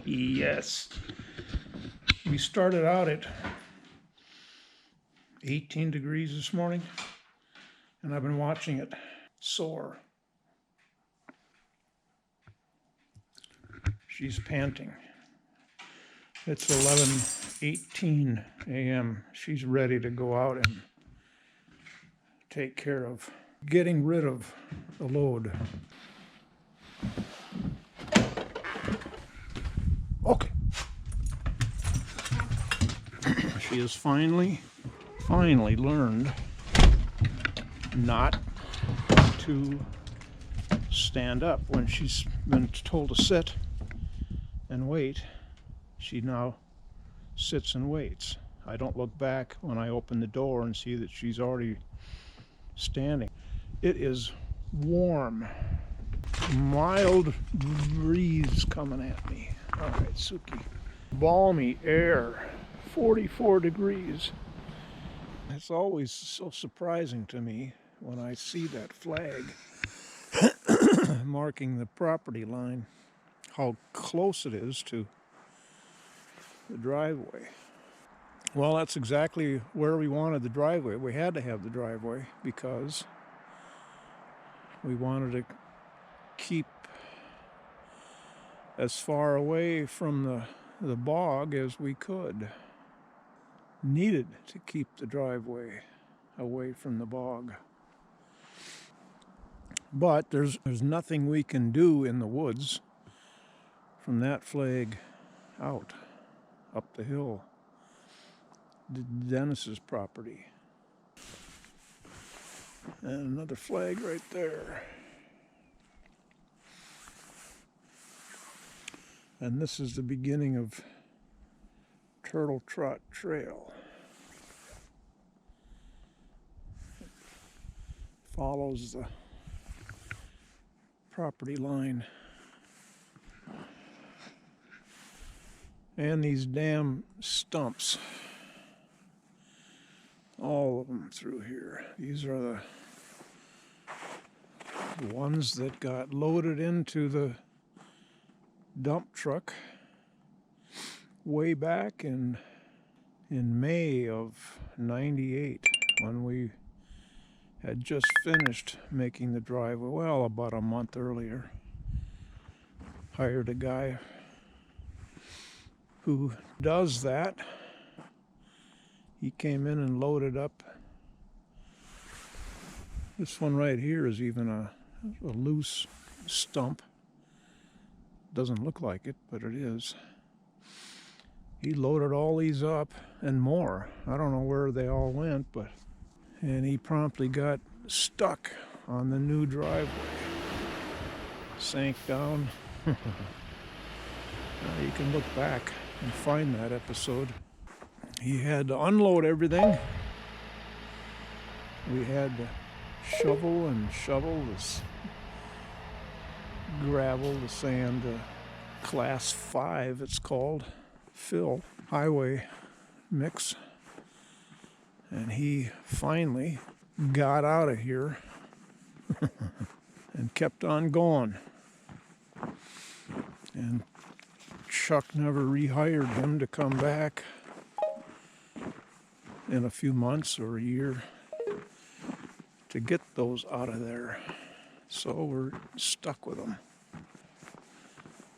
Yes. We started out at 18 degrees this morning, and I've been watching it soar. She's panting. It's 11:18 a.m. She's ready to go out and take care of getting rid of the load. Okay. She has finally learned not to stand up when she's been told to sit and wait. She now sits and waits. I don't look back when I open the door and see that she's already standing. It is warm, mild breeze coming at me. All right, Suki. Balmy air, 44 degrees. It's always so surprising to me when I see that flag marking the property line, how close it is to the driveway. Well, that's exactly where we wanted the driveway. We had to have the driveway because we wanted to keep as far away from the bog as we could. Needed to keep the driveway away from the bog. But there's nothing we can do in the woods from that flag out, up the hill, Dennis's property. And another flag right there. And this is the beginning of Turtle Trot Trail. Follows the property line. And these damn stumps. All of them through here. These are the ones that got loaded into the dump truck way back in May of '98, when we had just finished making the driveway. Well, about a month earlier. Hired a guy who does that. He came in and loaded up. This one right here is even a loose stump. Doesn't look like it, but it is. He loaded all these up and more. I don't know where they all went, and he promptly got stuck on the new driveway. Sank down. Now you can look back and find that episode. He had to unload everything. We had to shovel this gravel, the sand, class 5 it's called, fill, highway mix. And he finally got out of here and kept on going. And Chuck never rehired him to come back in a few months or a year to to get those out of there. So we're stuck with them.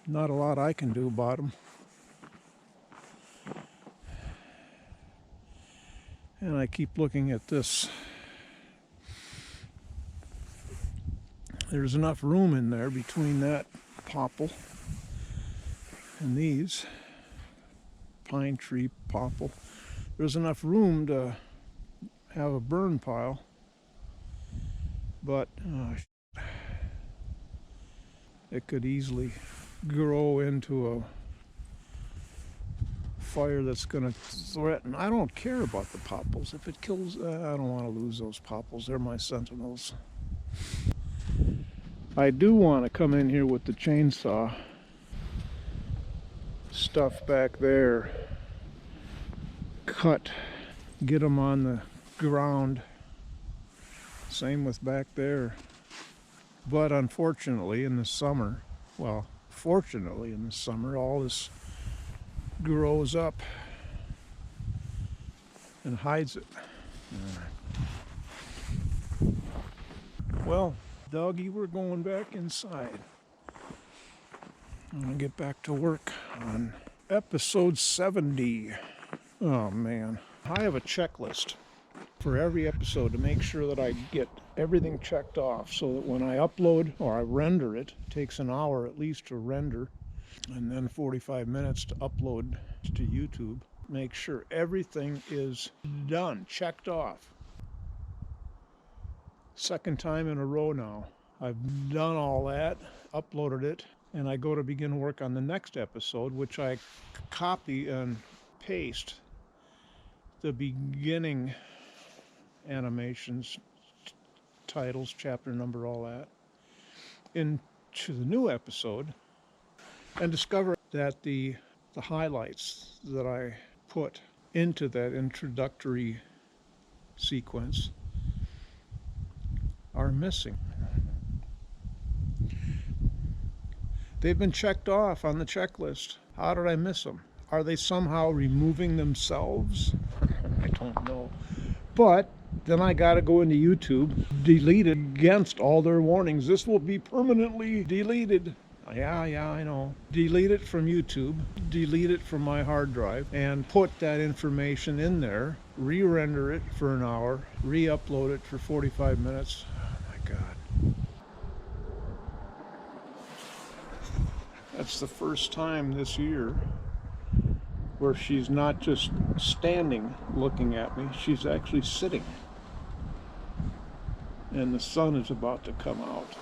Not a lot I can do about them. And I keep looking at this. There's enough room in there between that popple and these pine tree popple. There's enough room to have a burn pile, but it could easily grow into a fire that's going to threaten. I don't care about the popples. If it kills, I don't want to lose those popples. They're my sentinels. I do want to come in here with the chainsaw stuff back there, cut, get them on the ground. Same with back there. But unfortunately in the summer, well, fortunately in the summer, all this grows up and hides it. Well, doggy, we're going back inside. I'm gonna get back to work on episode 70. Oh man, I have a checklist for every episode to make sure that I get everything checked off, so that when I upload or I render it, it takes an hour at least to render, and then 45 minutes to upload to YouTube. Make sure everything is done, checked off. Second time in a row now. I've done all that, uploaded it, and I go to begin work on the next episode, which I copy and paste the beginning animations, titles, chapter number, all that, into the new episode, and discover that the highlights that I put into that introductory sequence are missing. They've been checked off on the checklist. How did I miss them? Are they somehow removing themselves? I don't know. But then I got to go into YouTube, delete it against all their warnings. This will be permanently deleted. Yeah, I know. Delete it from YouTube, delete it from my hard drive, and put that information in there, re-render it for an hour, re-upload it for 45 minutes. Oh my God. That's the first time this year where she's not just standing looking at me, she's actually sitting. And the sun is about to come out.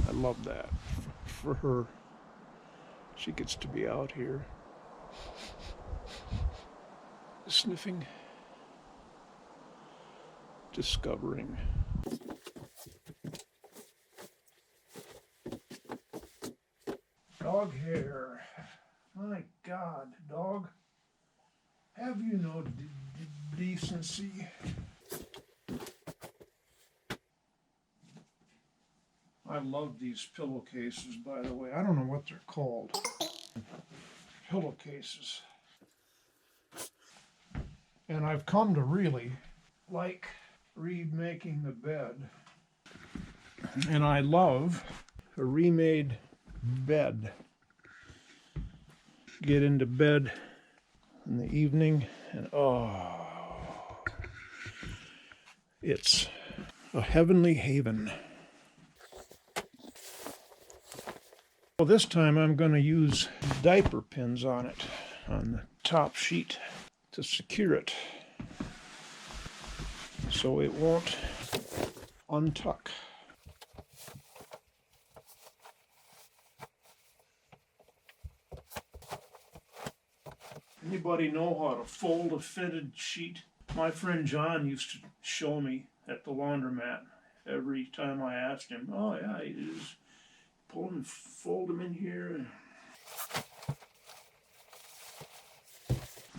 I love that for her. She gets to be out here sniffing, discovering. Dog hair. My God, dog. Have you no decency? I love these pillowcases, by the way. I don't know what they're called. Pillowcases. And I've come to really like remaking the bed. And I love a remade bed. Get into bed in the evening and it's a heavenly haven. Well, this time I'm going to use diaper pins on it, on the top sheet, to secure it so it won't untuck. Anybody know how to fold a fitted sheet? My friend John used to show me at the laundromat every time I asked him. Oh yeah, you just pull them and fold them in here.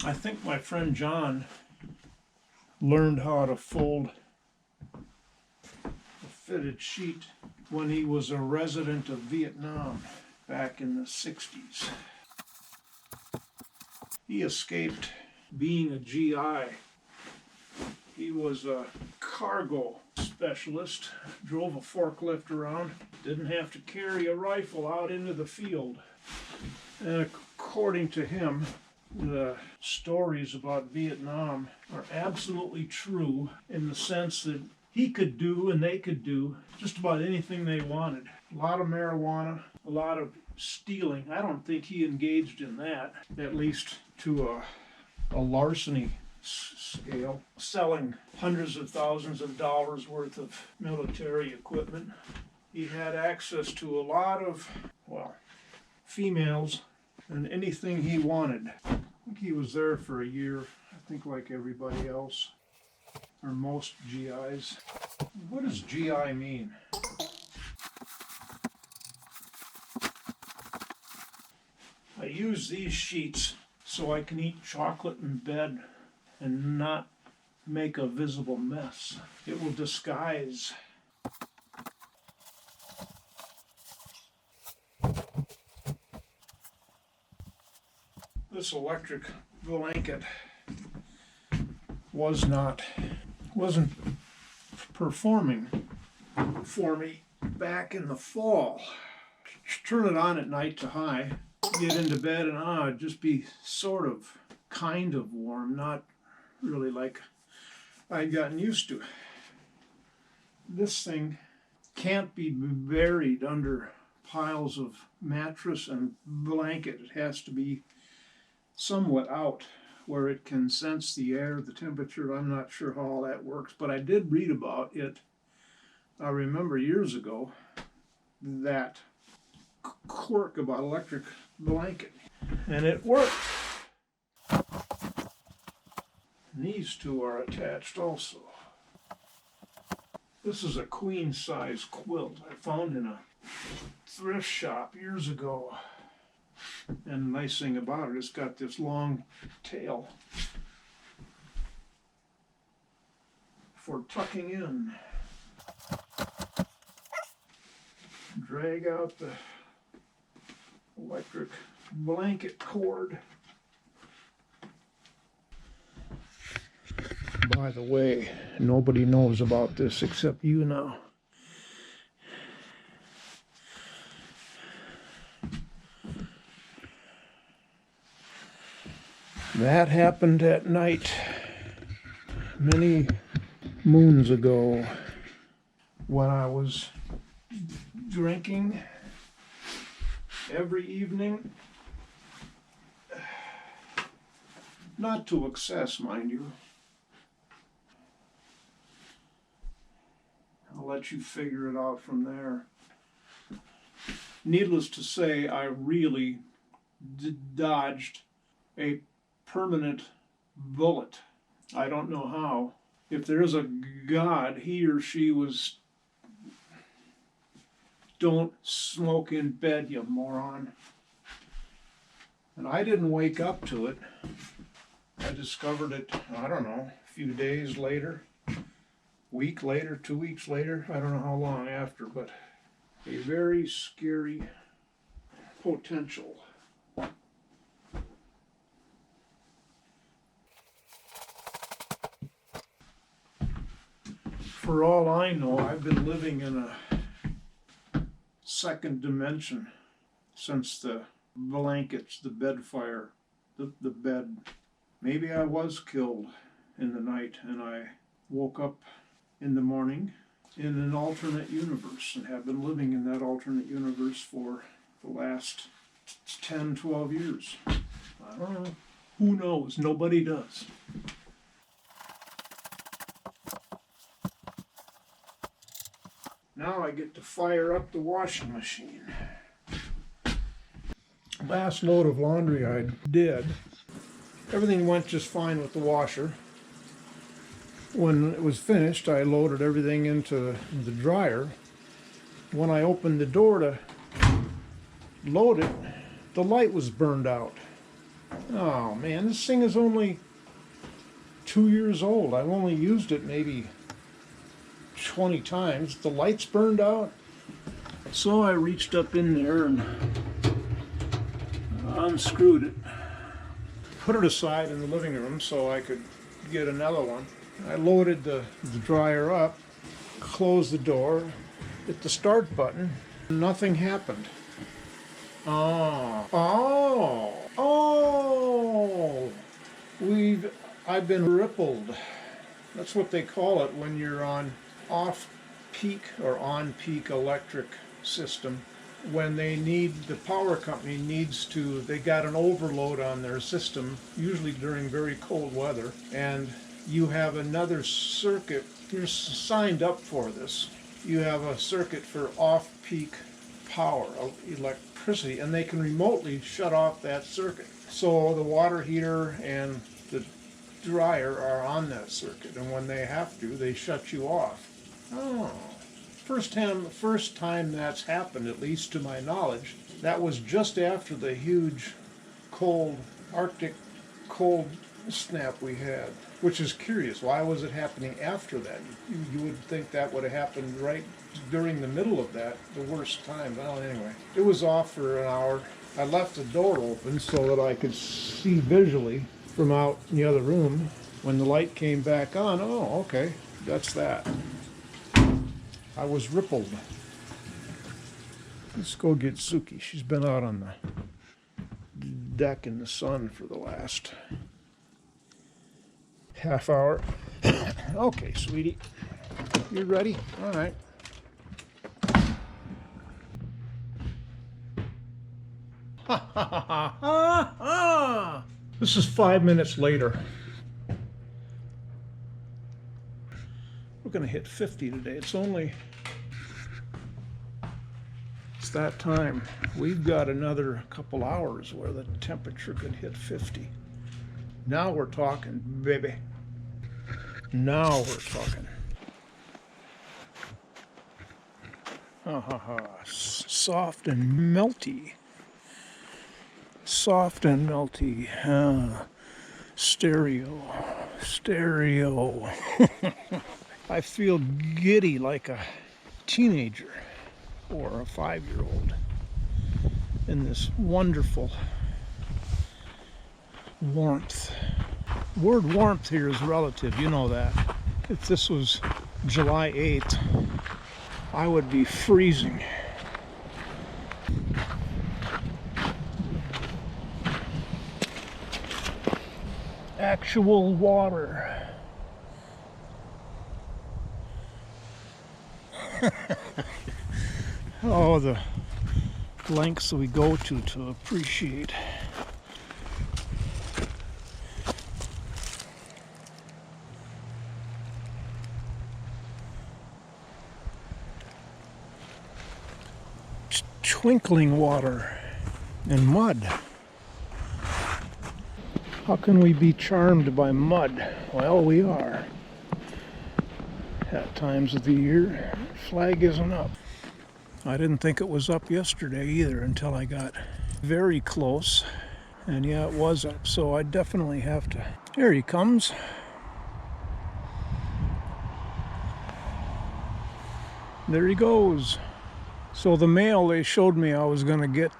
I think my friend John learned how to fold a fitted sheet when he was a resident of Vietnam back in the 60s. He escaped being a GI. He was a cargo specialist, drove a forklift around, didn't have to carry a rifle out into the field. And according to him, the stories about Vietnam are absolutely true in the sense that he could do and they could do just about anything they wanted. A lot of marijuana, a lot of stealing. I don't think he engaged in that, at least to a larceny scale, selling hundreds of thousands of dollars worth of military equipment. He had access to a lot of, well, females and anything he wanted. I think he was there for a year, I think like everybody else, or most GIs. What does GI mean? I use these sheets so I can eat chocolate in bed and not make a visible mess. It will disguise. This electric blanket wasn't performing for me back in the fall. Turn it on at night to high, get into bed, and it'd just be sort of, kind of warm, not really like I'd gotten used to. This thing can't be buried under piles of mattress and blanket. It has to be somewhat out where it can sense the air, the temperature. I'm not sure how all that works, but I did read about it. I remember years ago that quirk about electric blanket, and it worked. And these two are attached also. This is a queen size quilt I found in a thrift shop years ago. And the nice thing about it, it's got this long tail for tucking in. Drag out the electric blanket cord. By the way, nobody knows about this except you now. That happened at night many moons ago when I was drinking every evening. Not to excess, mind you. I'll let you figure it out from there. Needless to say, I really dodged a permanent bullet. I don't know how. If there is a God, he or she was... Don't smoke in bed, you moron. And I didn't wake up to it. I discovered it, I don't know, a few days later, week later, 2 weeks later, I don't know how long after, but a very scary potential. For all I know, I've been living in a second dimension since the blankets, the bed fire, the bed. Maybe I was killed in the night and I woke up in the morning in an alternate universe and have been living in that alternate universe for the last 10, 12 years. I don't know. Who knows? Nobody does. Now I get to fire up the washing machine. Last load of laundry I did, everything went just fine with the washer. When it was finished, I loaded everything into the dryer. When I opened the door to load it, the light was burned out. Oh man, this thing is only 2 years old. I've only used it maybe 20 times. The light's burned out. So I reached up in there and unscrewed it. put it aside in the living room so I could get another one. I loaded the dryer up, closed the door, hit the start button. Nothing happened. I've been rippled. That's what they call it when you're on off-peak or on-peak electric system. When the power company needs to, they got an overload on their system, usually during very cold weather, and you have another circuit. You're signed up for this. You have a circuit for off-peak power, electricity, and they can remotely shut off that circuit. So the water heater and the dryer are on that circuit, and when they have to, they shut you off. Oh, first time that's happened, at least to my knowledge. That was just after the huge cold, Arctic cold snap we had, which is curious. Why was it happening after that? You would think that would have happened right during the middle of that, the worst time. Well, anyway, it was off for an hour. I left the door open so that I could see visually from out in the other room. When the light came back on, oh, okay, that's that. I was rippled. Let's go get Suki. She's been out on the deck in the sun for the last half hour. Okay, sweetie. You ready? All right. Ha ha ha ha ha ha! This is 5 minutes later. We're going to hit 50 today. It's that time. We've got another couple hours where the temperature could hit 50. Now we're talking, baby. Now we're talking. Ha ha ha. Soft and melty. Soft and melty. Stereo. I feel giddy like a teenager or a 5-year-old in this wonderful warmth. The word warmth here is relative, you know that. If this was July 8th, I would be freezing. Actual water. Oh, the lengths we go to appreciate twinkling water and mud. How can we be charmed by mud? Well, we are. At times of the year, flag isn't up. I didn't think it was up yesterday either until I got very close. And yeah, it was up, so I definitely have to. Here he comes. There he goes. So the mail they showed me I was going to get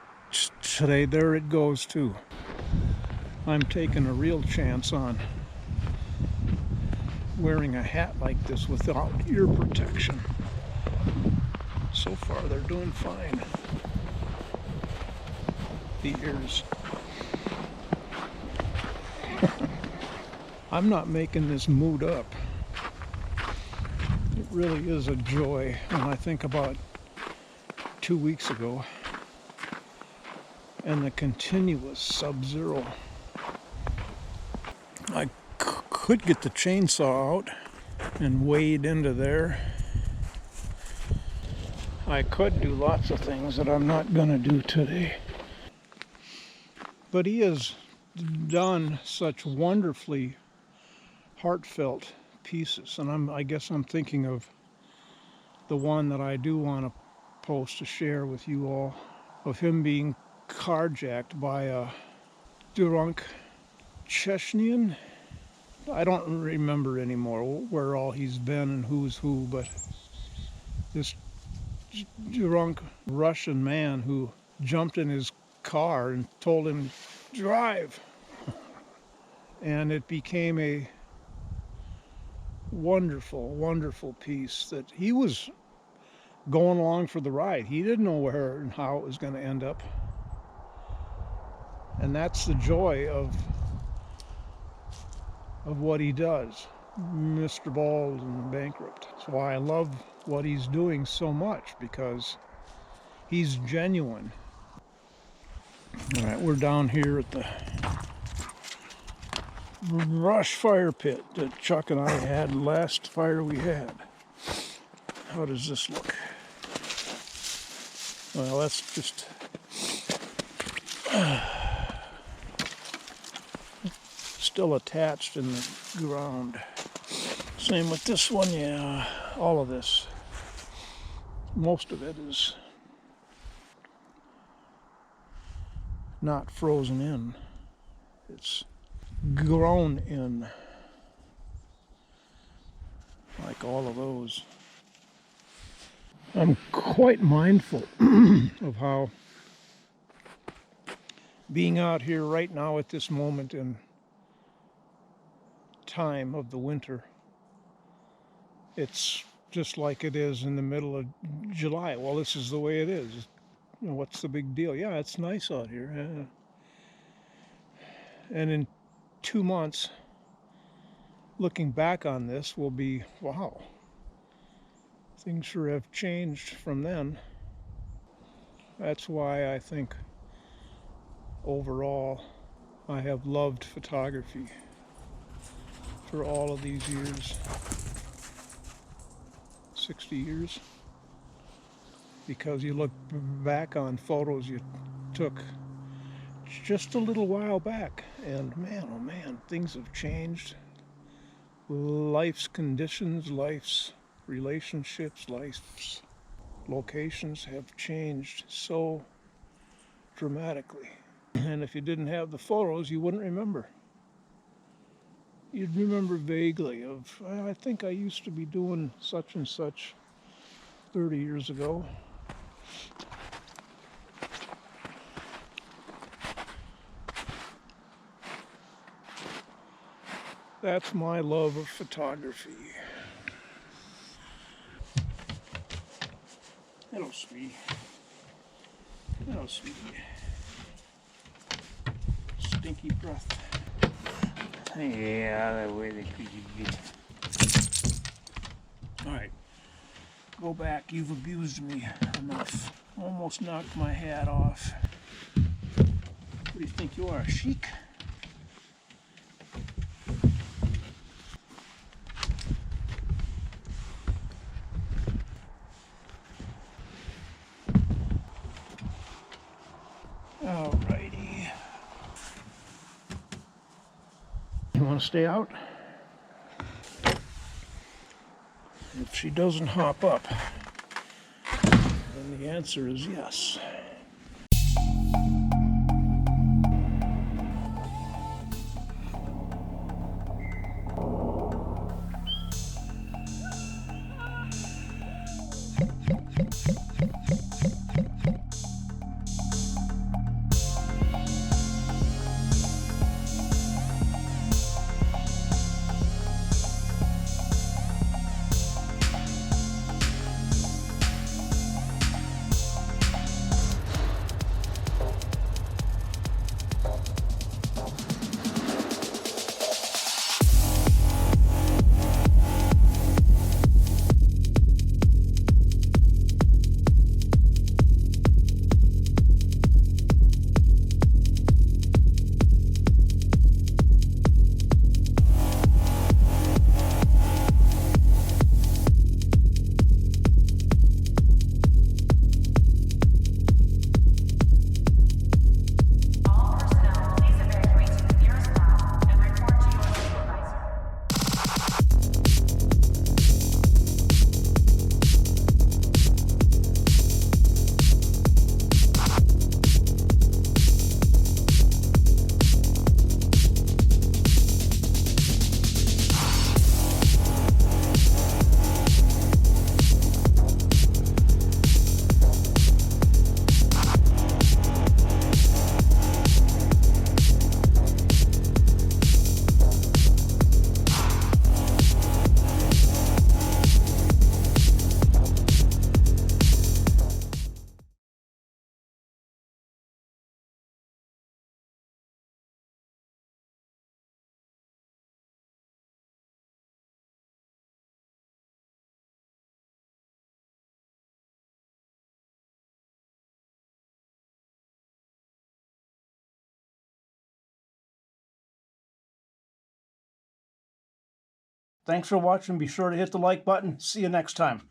today, there it goes too. I'm taking a real chance on wearing a hat like this without ear protection. So far they're doing fine. The ears. I'm not making this mood up. It really is a joy when I think about 2 weeks ago and the continuous sub-zero. I could get the chainsaw out and wade into there. I could do lots of things that I'm not going to do today. But he has done such wonderfully heartfelt pieces, and I guess I'm thinking of the one that I do want to post to share with you all, of him being carjacked by a drunk Chechnyan. I don't remember anymore where all he's been and who's who, but this drunk Russian man who jumped in his car and told him, drive. And it became a wonderful, wonderful piece that he was going along for the ride. He didn't know where and how it was going to end up. And that's the joy of what he does. Mr. Bald and Bankrupt. That's why I love what he's doing so much, because he's genuine. All right, we're down here at the brush fire pit that Chuck and I had last fire we had. How does this look? Well, that's just still attached in the ground. Same with this one, yeah. All of this, most of it is not frozen in. It's grown in, like all of those. I'm quite mindful of how being out here right now at this moment in time of the winter, it's just like it is in the middle of July. Well, this is the way it is. You know, what's the big deal? Yeah, it's nice out here. Yeah. And in 2 months, looking back on this, will be, wow, things sure have changed from then. That's why I think overall I have loved photography for all of these years. 60 years. Because you look back on photos you took just a little while back, and man, oh man, things have changed. Life's conditions, life's relationships, life's locations have changed so dramatically. And if you didn't have the photos, you wouldn't remember. You'd remember vaguely of, I think I used to be doing such and such 30 years ago. That's my love of photography. Hello, sweetie. Hello, sweetie. Stinky breath. Yeah, that way they could get. Alright, go back. You've abused me enough. Almost knocked my hat off. What do you think you are, a sheik? Alrighty. You want to stay out? If she doesn't hop up, then the answer is yes. Thanks for watching. Be sure to hit the like button. See you next time.